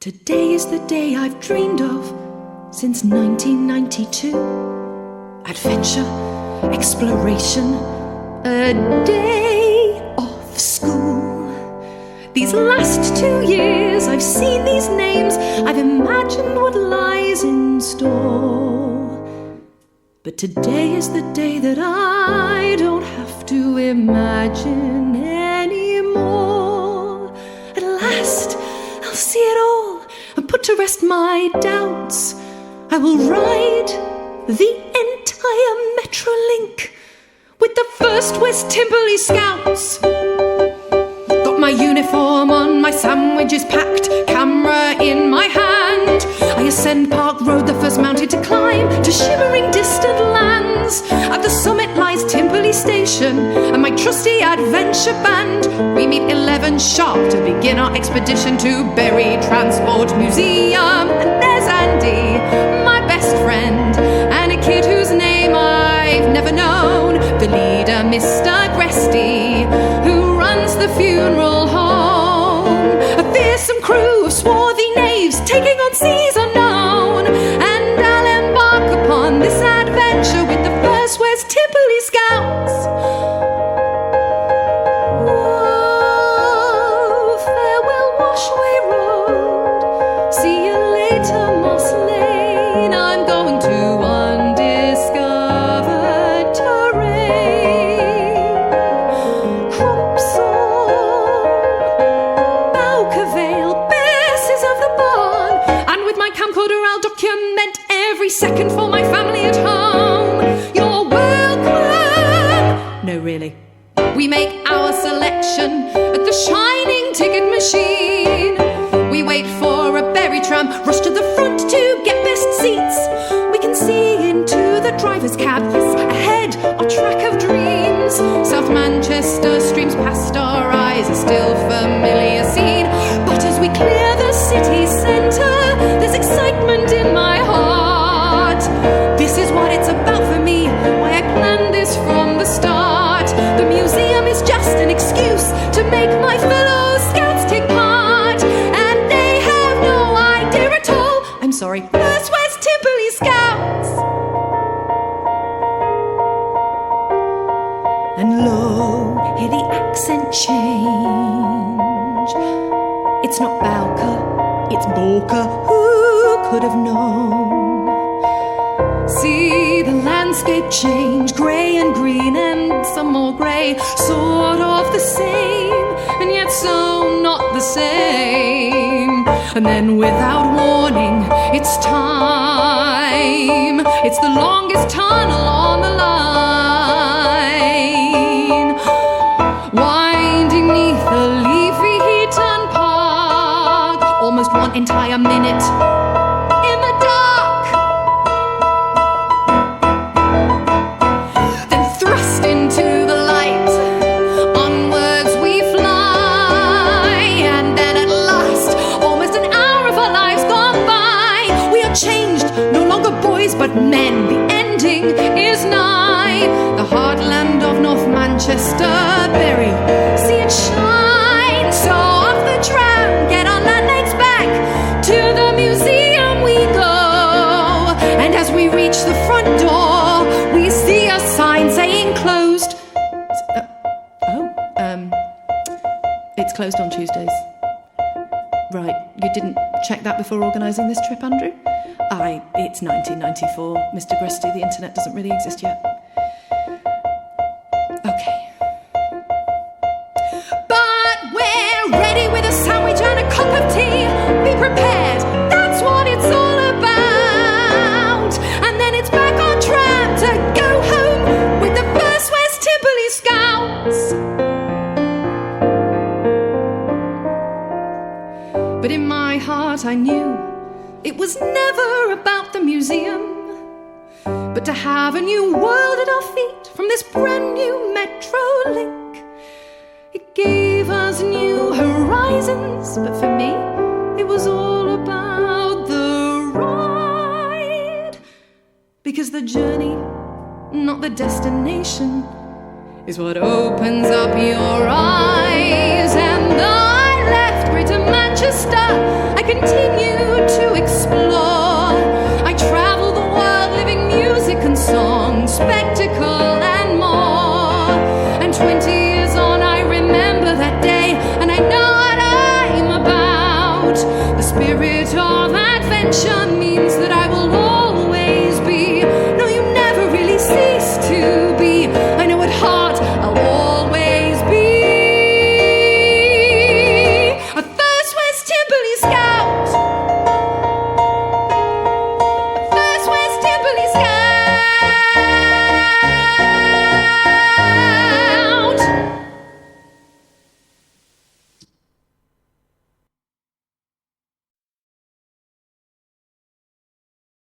Today is the day I've dreamed of since 1992. Adventure, exploration, a day off school. These last 2 years I've seen these names, I've imagined what lies in store. But today is the day that I don't have to imagine anymore. At last I'll see it all and put to rest my doubts. I will ride the entire Metrolink with the 1st West Timperley Scouts. Got my uniform on, my sandwiches packed, camera in my hand. I ascend Park Road, the first mountain to climb, to shimmering distant lands. At the summit lies Timperley Station and my trusty adventure band. We meet 11 sharp to begin our expedition to Berry Transport Museum. And there's Andy, my best friend, and a kid whose name I've never known, the leader, Mr. Gresty, who runs the funeral home. A fearsome crew of swarthy knaves taking on seas unknown, and I'll embark upon this adventure with the 1st West Timperley Scouts. Whoa, farewell Washway Road, see you later Moss Lane. I'm going to undiscovered terrain. Cropsall, Bowker Vale, Besses of the Barn, and with my camcorder I'll document every second for my family at home. You're welcome. No, really. We make our selection at the shining ticket machine. We wait for a berry tram, rush to the front to get best seats. We can see into the driver's cab, yes, ahead our track of dreams. South Manchester streams past our eyes, a still familiar scene. But as we clear the city centre, there's excitement in my heart. This is what it's about for me, why I planned this from the start. The museum is just an excuse to make my fellow scouts take part, and they have no idea at all. I'm sorry, 1st West Timperley Scouts. And lo, hear the accent change. It's not Bowker, it's Borker. Who could have known? See the landscape change, grey and green and some more grey, sort of the same, and yet so not the same. And then without warning, it's time. It's the longest tunnel on the line, winding neath a leafy Heaton Park, almost 1 entire minute in the dark. Then thrust into the light, onwards we fly, and then at last, almost an hour of our lives gone by, we are changed, no longer boys but men. The ending is nigh. The heartland of North Manchester, Berry, see it shine. So off the tram, get on the next back, to the museum we go. And as we reach the front door, we see a sign saying closed. It's closed on Tuesdays. Right, you didn't check that before organising this trip, Andrew? It's 1994, Mr. Gresty, the internet doesn't really exist yet. Okay. But we're ready with a sandwich and a cup of tea. Be prepared, that's what it's all about. And then it's back on tram to go home with the 1st West Timperley Scouts. But in my heart I knew it was never about the museum, but to have a new world at our feet from this brand new Metrolink. It gave us new horizons, but for me, it was all about the ride. Because the journey, not the destination, is what opens up your eyes. And though I left Greater Manchester, I continue